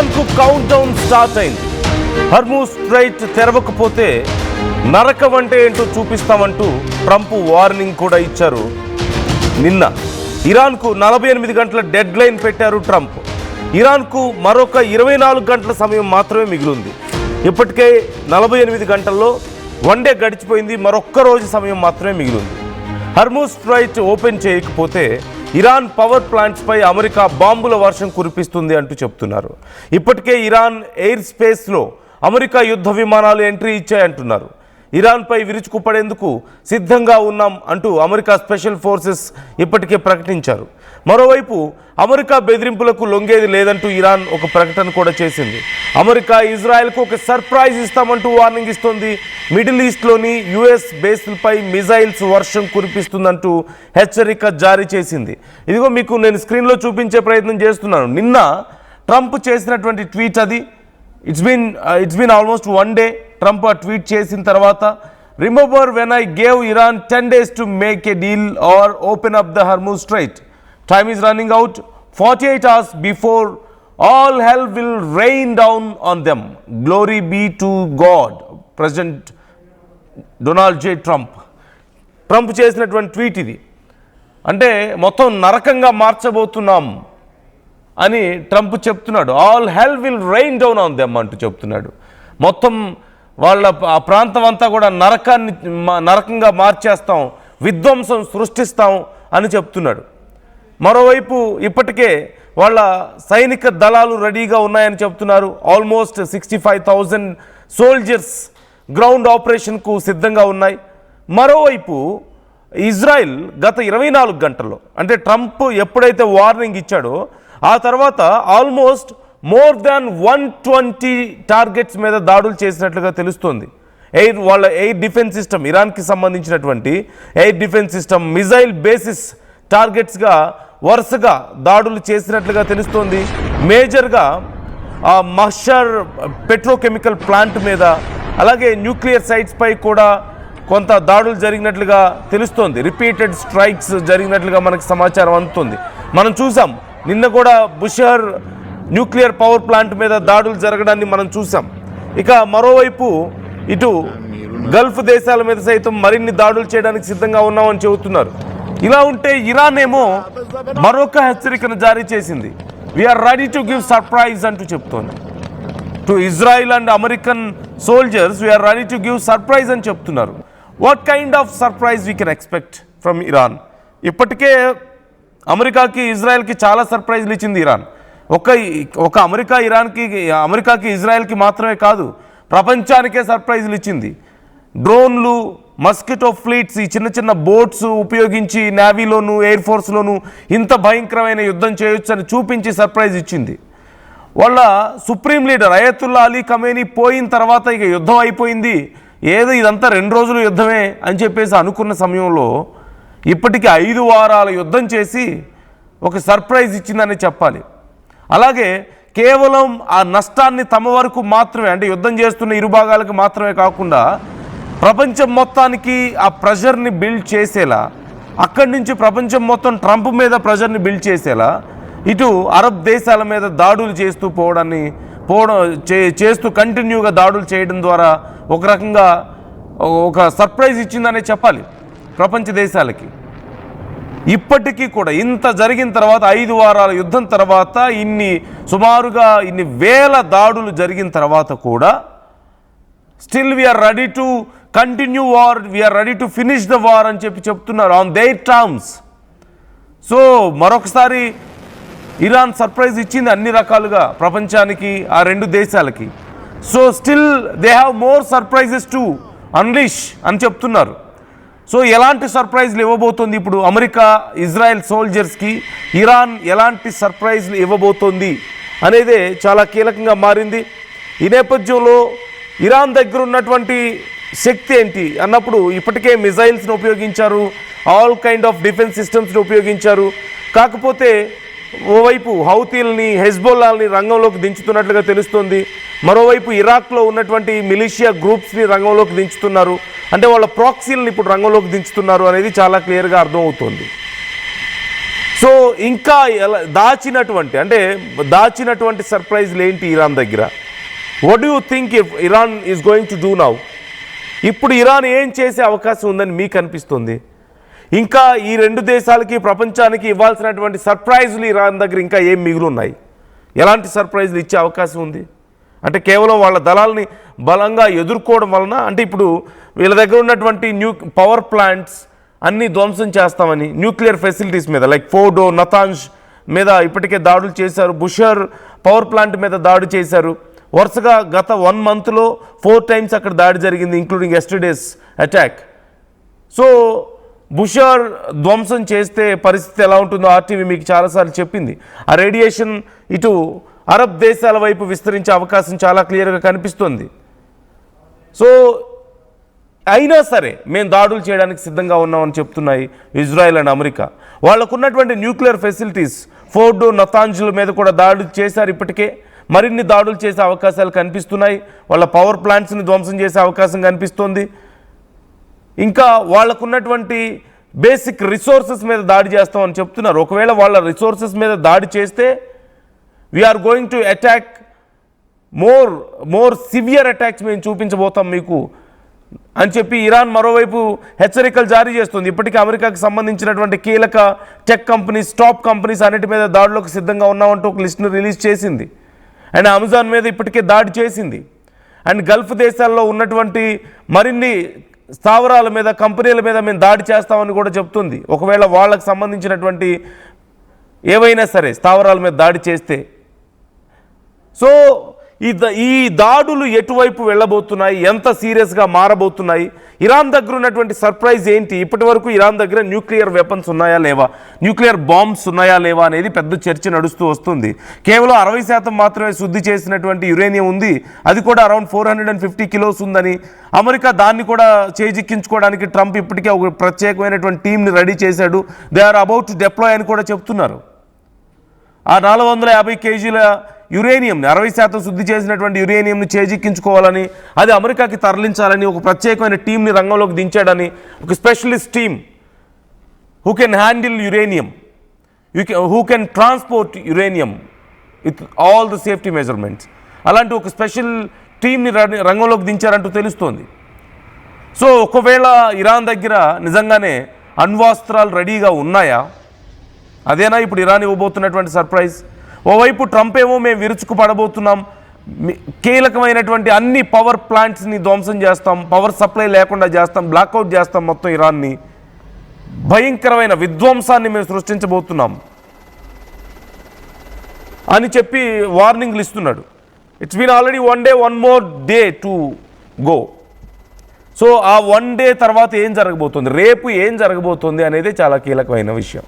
ఇరాన్కు count down start అయింది. Hormuz straight తెరవకపోతే నరకం అంటే ఏంటో చూపిస్తామంటూ ట్రంప్ వార్నింగ్ కూడా ఇచ్చారు. నిన్న ఇరాన్కు 48 గంటల డెడ్ లైన్ పెట్టారు ట్రంప్. ఇరాన్కు మరొక 24 గంటల సమయం మాత్రమే మిగిలింది. ఇప్పటికే 48 గంటల్లో వన్ డే గడిచిపోయింది. మరొక్క రోజు సమయం మాత్రమే మిగిలింది. హర్మూజ్ స్ట్రైట్ ఓపెన్ చేయకపోతే ఇరాన్ పవర్ ప్లాంట్స్పై అమెరికా బాంబుల వర్షం కురిపిస్తుంది అంటూ చెప్తున్నారు. ఇప్పటికే ఇరాన్ ఎయిర్ స్పేస్లో అమెరికా యుద్ధ విమానాలు ఎంట్రీ ఇచ్చాయంటున్నారు. ఇరాన్పై విరుచుకుపడేందుకు సిద్ధంగా ఉన్నాం అంటూ అమెరికా స్పెషల్ ఫోర్సెస్ ఇప్పటికే ప్రకటించారు. మరోవైపు అమెరికా బెదిరింపులకు లొంగేది లేదంటూ ఇరాన్ ఒక ప్రకటన కూడా చేసింది. అమెరికా ఇజ్రాయెల్కు ఒక సర్ప్రైజ్ ఇస్తామంటూ వార్నింగ్ ఇస్తోంది. మిడిల్ ఈస్ట్లోని యుఎస్ బేస్లపై మిజైల్స్ వర్షం కురిపిస్తుందంటూ హెచ్చరిక జారీ చేసింది. ఇదిగో మీకు నేను స్క్రీన్లో చూపించే ప్రయత్నం చేస్తున్నాను. నిన్న ట్రంప్ చేసినటువంటి ట్వీట్ అది. It's been almost one day. Trump ఆ ట్వీట్ చేసిన తర్వాత, remember when I gave Iran 10 days to make a deal or open up the Hormuz strait. Time is running out. 48 hours before all hell will rain down on them. Glory be to God. President Donald J. Trump చేసినటువంటి tweet ఇది. అంటే మొత్తం నరకంగా మార్చబోతున్నాం అని Trump చెప్తున్నాడు. All hell will rain down on them అంటూ చెప్తున్నాడు. మొత్తం వాళ్ళ ఆ ప్రాంతం అంతా కూడా నరకంగా మార్చేస్తాం, విధ్వంసం సృష్టిస్తాం అని చెప్తున్నాడు. మరోవైపు ఇప్పటికే వాళ్ళ సైనిక దళాలు రెడీగా ఉన్నాయని చెప్తున్నారు. ఆల్మోస్ట్ 65,000 సోల్జర్స్ గ్రౌండ్ ఆపరేషన్కు సిద్ధంగా ఉన్నాయి. మరోవైపు ఇజ్రాయిల్ గత 24 గంటల్లో, అంటే ట్రంప్ ఎప్పుడైతే వార్నింగ్ ఇచ్చాడో ఆ తర్వాత ఆల్మోస్ట్ మోర్ దాన్ 120 టార్గెట్స్ మీద దాడులు చేసినట్లుగా తెలుస్తోంది. వాళ్ళ ఎయిర్ డిఫెన్స్ సిస్టమ్, ఇరాన్కి సంబంధించినటువంటి air defence system, missile bases టార్గెట్స్గా వరుసగా దాడులు చేసినట్లుగా తెలుస్తోంది. మేజర్గా మహ్షర్ పెట్రోకెమికల్ ప్లాంట్ మీద, అలాగే న్యూక్లియర్ సైట్స్పై కూడా కొంత దాడులు జరిగినట్లుగా తెలుస్తోంది. రిపీటెడ్ స్ట్రైక్స్ జరిగినట్లుగా మనకు సమాచారం అందుతుంది. మనం చూసాం నిన్న కూడా బుషర్ న్యూక్లియర్ పవర్ ప్లాంట్ మీద దాడులు జరగడాన్ని మనం చూసాం. ఇక మరోవైపు ఇటు గల్ఫ్ దేశాల మీద సైతం మరిన్ని దాడులు చేయడానికి సిద్ధంగా ఉన్నామని చెబుతున్నారు. ఇలా ఉంటే ఇరాన్ ఏమో మరొక హెచ్చరికను జారీ చేసింది. We're ready to give surprise అంటూ చెప్తోంది. To Israel and American soldiers we're ready to give surprise అని చెప్తున్నారు. What kind of surprise we can expect from Iran? ఇప్పటికే అమెరికాకి ఇజ్రాయెల్కి చాలా సర్ప్రైజ్లు ఇచ్చింది ఇరాన్. ఒక అమెరికాకి ఇజ్రాయెల్కి మాత్రమే కాదు, ప్రపంచానికే సర్ప్రైజ్లు ఇచ్చింది. డ్రోన్లు, మస్కిటో ఫ్లీట్స్, ఈ చిన్న చిన్న బోట్స్ ఉపయోగించి నేవీలోను ఎయిర్ ఫోర్స్లోను ఇంత భయంకరమైన యుద్ధం చేయొచ్చని చూపించి సర్ప్రైజ్ ఇచ్చింది. వాళ్ళ supreme leader Ayatollah Ali Khamenei పోయిన తర్వాత ఇక యుద్ధం అయిపోయింది, ఏదో ఇదంతా 2 రోజుల యుద్ధమే అని చెప్పేసి అనుకున్న సమయంలో ఇప్పటికీ 5 వారాల యుద్ధం చేసి ఒక సర్ప్రైజ్ ఇచ్చిందని చెప్పాలి. అలాగే కేవలం ఆ నష్టాన్ని తమ వరకు మాత్రమే, అంటే యుద్ధం చేస్తున్న ఇరు భాగాలకు మాత్రమే కాకుండా ప్రపంచం మొత్తానికి ఆ ప్రెషర్ని బిల్డ్ చేసేలా, అక్కడి నుంచి ప్రపంచం మొత్తం ట్రంప్ మీద ప్రెషర్ని బిల్డ్ చేసేలా ఇటు అరబ్ దేశాల మీద దాడులు చేస్తూ కంటిన్యూగా దాడులు చేయడం ద్వారా ఒక రకంగా ఒక సర్ప్రైజ్ ఇచ్చిందనే చెప్పాలి ప్రపంచ దేశాలకి. ఇప్పటికీ కూడా ఇంత జరిగిన తర్వాత, 5 వారాల యుద్ధం తర్వాత, సుమారుగా ఇన్ని వేల దాడులు జరిగిన తర్వాత కూడా still we're ready to continue war, we're ready to finish the war అని చెప్తున్నారు ఆన్ దేర్ టర్మ్స్. సో మరొకసారి ఇరాన్ సర్ప్రైజ్ ఇచ్చింది అన్ని రకాలుగా ప్రపంచానికి, ఆ 2 దేశాలకి. So still they have more surprises to unleash అని చెప్తున్నారు. సో ఎలాంటి సర్ప్రైజ్లు ఇవ్వబోతోంది ఇప్పుడు అమెరికా ఇజ్రాయెల్ సోల్జర్స్కి? ఇరాన్ ఎలాంటి సర్ప్రైజ్లు ఇవ్వబోతోంది అనేదే చాలా కీలకంగా మారింది. ఈ నేపథ్యంలో ఇరాన్ దగ్గర ఉన్నటువంటి శక్తి ఏంటి అన్నప్పుడు ఇప్పటికే మిజైల్స్ని ఉపయోగించారు, ఆల్ కైండ్ ఆఫ్ డిఫెన్స్ సిస్టమ్స్ని ఉపయోగించారు. కాకపోతే ఓవైపు హౌతీల్ని, హెజ్బొల్లాల్ని రంగంలోకి దించుతున్నట్లుగా తెలుస్తోంది. మరోవైపు ఇరాక్లో ఉన్నటువంటి మిలిషియా గ్రూప్స్ని రంగంలోకి దించుతున్నారు. అంటే వాళ్ళ ప్రాక్సీలను ఇప్పుడు రంగంలోకి దించుతున్నారు అనేది చాలా క్లియర్గా అర్థమవుతోంది. సో ఇంకా దాచినటువంటి సర్ప్రైజ్లు ఏంటి ఇరాన్ దగ్గర? What do you think if Iran is going to do now? ఇప్పుడు ఇరాన్ ఏం చేసే అవకాశం ఉందని మీకు అనిపిస్తుంది? ఇంకా ఈ రెండు దేశాలకి, ప్రపంచానికి ఇవ్వాల్సినటువంటి సర్ప్రైజులు ఇరాన్ దగ్గర ఇంకా ఏం మిగిలి ఉన్నాయి? ఎలాంటి సర్ప్రైజులు ఇచ్చే అవకాశం ఉంది? అంటే కేవలం వాళ్ళ దళాలని బలంగా ఎదుర్కోవడం వలన, అంటే ఇప్పుడు వీళ్ళ దగ్గర ఉన్నటువంటి పవర్ ప్లాంట్స్ అన్నీ ధ్వంసం చేస్తామని, న్యూక్లియర్ ఫెసిలిటీస్ మీద లైక్ ఫోర్డో, నతాంజ్ మీద ఇప్పటికే దాడులు చేశారు, బుషర్ పవర్ ప్లాంట్ మీద దాడి చేశారు. వరుసగా గత 1 monthలో 4 times అక్కడ దాడి జరిగింది, ఇంక్లూడింగ్ ఎస్టర్డేస్ అటాక్. సో బుషర్ ధ్వంసం చేస్తే పరిస్థితి ఎలా ఉంటుందో ఆర్టీవీ మీకు చాలాసార్లు చెప్పింది. ఆ రేడియేషన్ ఇటు అరబ్ దేశాల వైపు విస్తరించే అవకాశం చాలా క్లియర్గా కనిపిస్తుంది. సో అయినా సరే మేము దాడులు చేయడానికి సిద్ధంగా ఉన్నామని చెప్తున్నాయి ఇజ్రాయెల్ అండ్ అమెరికా. వాళ్ళకు ఉన్నటువంటి న్యూక్లియర్ ఫెసిలిటీస్ ఫోర్డో, నతాంజ్ల మీద కూడా దాడులు చేశారు. ఇప్పటికే మరిన్ని దాడులు చేసే అవకాశాలు కనిపిస్తున్నాయి. వాళ్ళ పవర్ ప్లాంట్స్ని ధ్వంసం చేసే అవకాశం కనిపిస్తోంది. ఇంకా వాళ్ళకున్నటువంటి బేసిక్ రిసోర్సెస్ మీద దాడి చేస్తామని చెప్తున్నారు. ఒకవేళ వాళ్ళ రిసోర్సెస్ మీద దాడి చేస్తే we're going to attack more severe attacks మేము చూపించబోతాం మీకు అని చెప్పి ఇరాన్ మరోవైపు హెచ్చరికలు జారీ చేస్తుంది. ఇప్పటికీ అమెరికాకు సంబంధించినటువంటి కీలక టెక్ కంపెనీస్, టాప్ కంపెనీస్ అన్నిటి మీద దాడులకు సిద్ధంగా ఉన్నామంటూ ఒక లిస్ట్ను రిలీజ్ చేసింది. అండ్ అమెజాన్ మీద ఇప్పటికే దాడి చేసింది. అండ్ గల్ఫ్ దేశాల్లో ఉన్నటువంటి మరిన్ని స్థావరాల మీద, కంపెనీల మీద మేము దాడి చేస్తామని కూడా చెప్తుంది. ఒకవేళ వాళ్ళకు సంబంధించినటువంటి ఏవైనా సరే స్థావరాల మీద దాడి చేస్తే. సో ఈ దాడులు ఎటువైపు వెళ్ళబోతున్నాయి, ఎంత సీరియస్గా మారబోతున్నాయి, ఇరాన్ దగ్గర ఉన్నటువంటి సర్ప్రైజ్ ఏంటి? ఇప్పటి వరకు ఇరాన్ దగ్గర న్యూక్లియర్ వెపన్స్ ఉన్నాయా లేవా, న్యూక్లియర్ బాంబ్స్ ఉన్నాయా లేవా అనేది పెద్ద చర్చ నడుస్తూ వస్తుంది. కేవలం 60% మాత్రమే శుద్ధి చేసినటువంటి యురేనియం ఉంది. అది కూడా అరౌండ్ 450 kilos ఉందని అమెరికా దాన్ని కూడా చేజిక్కించుకోవడానికి ట్రంప్ ఇప్పటికే ఒక ప్రత్యేకమైనటువంటి టీంని రెడీ చేశాడు. They are about to deploy అని కూడా చెప్తున్నారు. ఆ 450 kg యురేనియంని, 60% శుద్ధి చేసినటువంటి యురేనియంని చేజిక్కించుకోవాలని, అది అమెరికాకి తరలించాలని ఒక ప్రత్యేకమైన టీంని రంగంలోకి దించాడని, ఒక specialist team who can handle uranium, who can transport uranium with all the safety measurements, అలాంటి ఒక స్పెషల్ టీంని రంగంలోకి దించారంటూ తెలుస్తోంది. సో ఒకవేళ ఇరాన్ దగ్గర నిజంగానే అణ్వాస్త్రాలు రెడీగా ఉన్నాయా? అదేనా ఇప్పుడు ఇరాన్ ఇవ్వబోతున్నటువంటి సర్ప్రైజ్? ఓవైపు ట్రంప్ ఏమో మేము విరుచుకు పడబోతున్నాం, కీలకమైనటువంటి అన్ని పవర్ ప్లాంట్స్ని ధ్వంసం చేస్తాం, పవర్ సప్లై లేకుండా చేస్తాం, బ్లాక్అవుట్ చేస్తాం మొత్తం ఇరాన్ని, భయంకరమైన విధ్వంసాన్ని మేము సృష్టించబోతున్నాం అని చెప్పి వార్నింగ్లు ఇస్తున్నాడు. It's been already 1 day, 1 more day to go. So ఆ 1 day తర్వాత ఏం జరగబోతుంది, రేపు ఏం జరగబోతుంది అనేది చాలా కీలకమైన విషయం.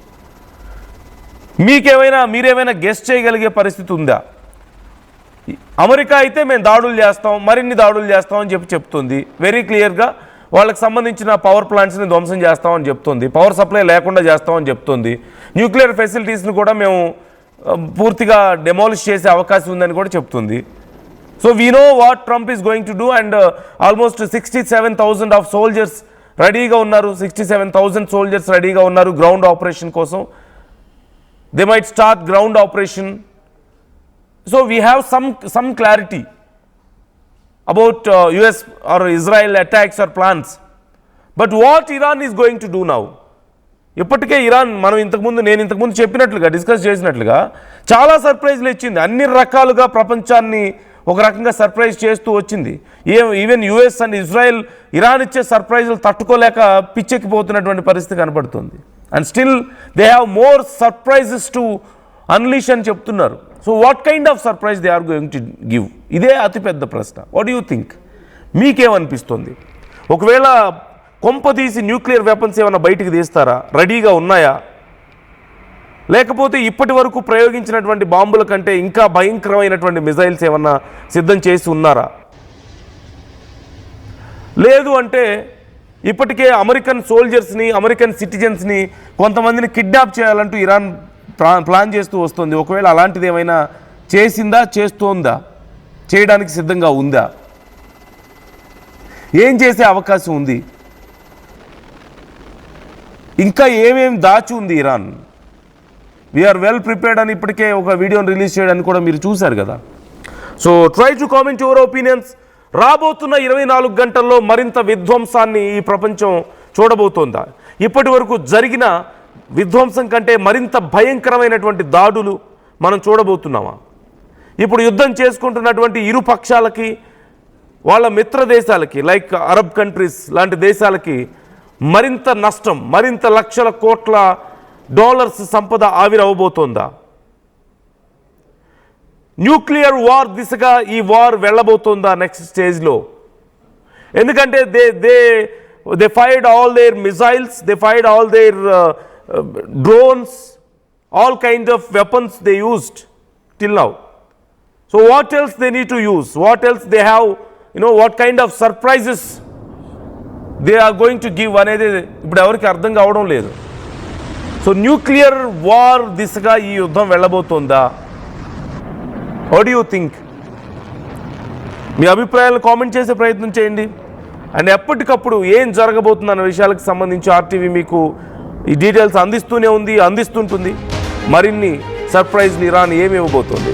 మీరేమైనా గెస్ట్ చేయగలిగే పరిస్థితి ఉందా? అమెరికా అయితే మేము దాడులు చేస్తాం, మరిన్ని దాడులు చేస్తామని చెప్తుంది. వెరీ క్లియర్గా వాళ్ళకి సంబంధించిన పవర్ ప్లాంట్స్ని ధ్వంసం చేస్తామని చెప్తుంది, పవర్ సప్లై లేకుండా చేస్తామని చెప్తుంది, న్యూక్లియర్ ఫెసిలిటీస్ని కూడా మేము పూర్తిగా డెమాలిష్ చేసే అవకాశం ఉందని కూడా చెప్తుంది. So we know what Trump is going to do. And almost 67,000 of soldiers రెడీగా ఉన్నారు, 67,000 సోల్జర్స్ రెడీగా ఉన్నారు గ్రౌండ్ ఆపరేషన్ కోసం. They might start ground operation. So we have some clarity about US or Israel attacks or plans. But what Iran is going to do now? ఇప్పటికే Iran నేను ఇంతకుముందు చెప్పినట్లుగా, discuss చేసినట్లుగా చాలా సర్ప్రైజ్లు ఇచ్చింది. అన్ని రకాలుగా ప్రపంచాన్ని ఒక రకంగా సర్ప్రైజ్ చేస్తూ వచ్చింది. Even US and Israel Iran ఇచ్చే సర్ప్రైజులు తట్టుకోలేక పిచ్చెక్కిపోతున్నటువంటి పరిస్థితి కనబడుతుంది. And still they have more surprises to unleash అని చెప్తున్నారు. So what kind of surprise they are going to give? ఇదే అతిపెద్ద ప్రశ్న. What you think? మీకేమనిపిస్తుంది? ఒకవేళ కొంపదీసి న్యూక్లియర్ వెపన్స్ ఏమైనా బయటికి తీస్తారా? రెడీగా ఉన్నాయా? లేకపోతే ఇప్పటి వరకు ప్రయోగించినటువంటి బాంబుల కంటే ఇంకా భయంకరమైనటువంటి మిజైల్స్ ఏమన్నా సిద్ధం చేసి ఉన్నారా? లేదు అంటే ఇప్పటికే అమెరికన్ సోల్జర్స్ని, అమెరికన్ సిటిజన్స్ని కొంతమందిని కిడ్నాప్ చేయాలంటూ ఇరాన్ ప్లాన్ చేస్తూ వస్తుంది. ఒకవేళ అలాంటిది ఏమైనా చేసిందా, చేస్తోందా, చేయడానికి సిద్ధంగా ఉందా? ఏం చేసే అవకాశం ఉంది? ఇంకా ఏమేం దాచి ఉంది ఇరాన్? వీఆర్ వెల్ ప్రిపేర్డ్ అని ఇప్పటికే ఒక వీడియోని రిలీజ్ చేయడానికి కూడా మీరు చూశారు కదా. So try to comment your opinions. రాబోతున్న 24 గంటల్లో మరింత విధ్వంసాన్ని ఈ ప్రపంచం చూడబోతోందా? ఇప్పటి వరకు జరిగిన విధ్వంసం కంటే మరింత భయంకరమైనటువంటి దాడులు మనం చూడబోతున్నామా? ఇప్పుడు యుద్ధం చేసుకుంటున్నటువంటి ఇరు పక్షాలకి, వాళ్ళ మిత్ర దేశాలకి లైక్ అరబ్ కంట్రీస్ లాంటి దేశాలకి మరింత నష్టం, మరింత లక్షల కోట్ల డాలర్స్ సంపద ఆవిరవబోతోందా? న్యూక్లియర్ వార్ దిశగా ఈ వార్ వెళ్ళబోతోందా నెక్స్ట్ స్టేజ్లో? ఎందుకంటే they fired all their missiles, they fired all their drones, all kind of weapons they used till now. So what else they need to use? What else they have, what kind of surprises they are going to give అనేది ఇప్పుడు ఎవరికి అర్థం కావడం లేదు. So nuclear war దిశగా ఈ యుద్ధం వెళ్ళబోతోందా? What do you think? మీ అభిప్రాయాలను కామెంట్ చేసే ప్రయత్నం చేయండి. అండ్ ఎప్పటికప్పుడు ఏం జరగబోతుందన్న విషయాలకు సంబంధించి ఆర్టీవీ మీకు ఈ డీటెయిల్స్ అందిస్తుంటుంది. మరిన్ని సర్ప్రైజ్లు ఇరాన్ ఏమి ఇవ్వబోతోంది?